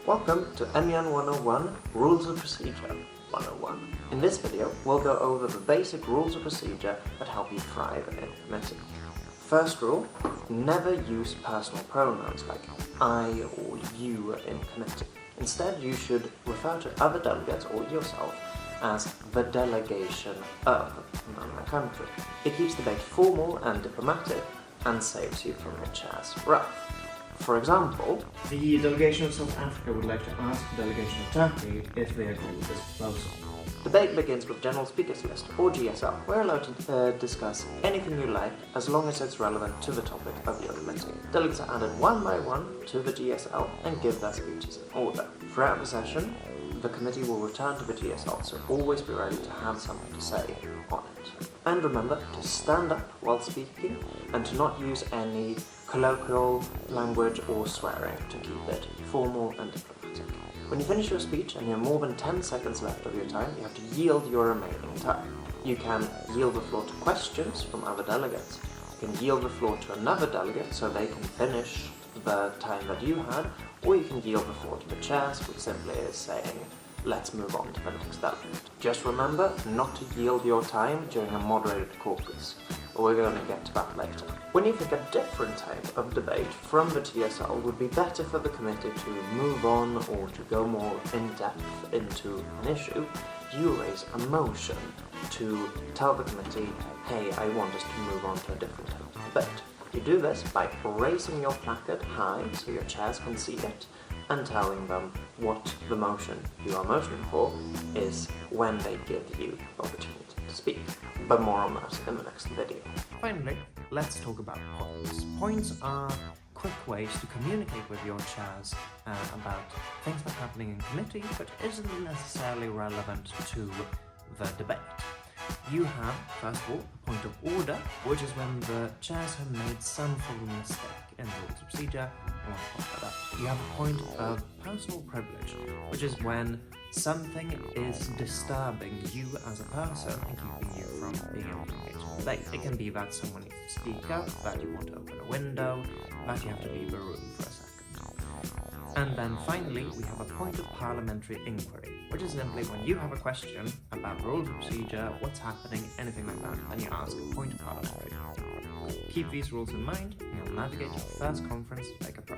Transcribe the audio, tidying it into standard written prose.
Welcome to MUN 101 Rules of Procedure 101. In this video, we'll go over the basic rules of procedure that help you thrive in committee. First rule, never use personal pronouns like I or you in committee. Instead, you should refer to other delegates or yourself as the delegation of the country. It keeps debate formal and diplomatic and saves you from your chair's wrath. For example, the delegation of South Africa would like to ask the delegation of Turkey if they agree with this proposal. Debate begins with General Speakers List, or GSL. We're allowed to discuss anything you like as long as it's relevant to the topic of your committee. Delegates are added one by one to the GSL and give their speeches in order. Throughout the session, the committee will return to the GSL, so always be ready to have something to say on it. And remember to stand up while speaking and to not use any colloquial language or swearing to keep it formal and diplomatic. When you finish your speech and you have more than 10 seconds left of your time, you have to yield your remaining time. You can yield the floor to questions from other delegates. You can yield the floor to another delegate so they can finish the time that you had, or you can yield the floor to the chairs, which simply is saying, let's move on to the next delegate. Just remember not to yield your time during a moderated caucus, but we're going to get to that later. When you think a different type of debate from the TSL would be better for the committee to move on or to go more in-depth into an issue, you raise a motion to tell the committee, hey, I want us to move on to a different type of debate. You do this by raising your placard high so your chairs can see it and telling them what the motion you are motioning for is when they give you the opportunity to speak. But more on that in the next video. Finally, let's talk about points. Points are quick ways to communicate with your chairs about things that are happening in committee but isn't necessarily relevant to the debate. You have, first of all, a point of order, which is when the chairs have made some sort of mistake in the rules of procedure. I want to point that out. You have a point of personal privilege, which is when something is disturbing you as a person and keeping you from being able to engage in the debate. It can be that someone needs to speak up, that you want to open a window, that you have to leave a room for a second. And then finally, we have a point of parliamentary inquiry, which is simply when you have a question about rules of procedure, what's happening, anything like that, and you ask a point of parliamentary inquiry. Keep these rules in mind, and you'll navigate your first conference like a pro.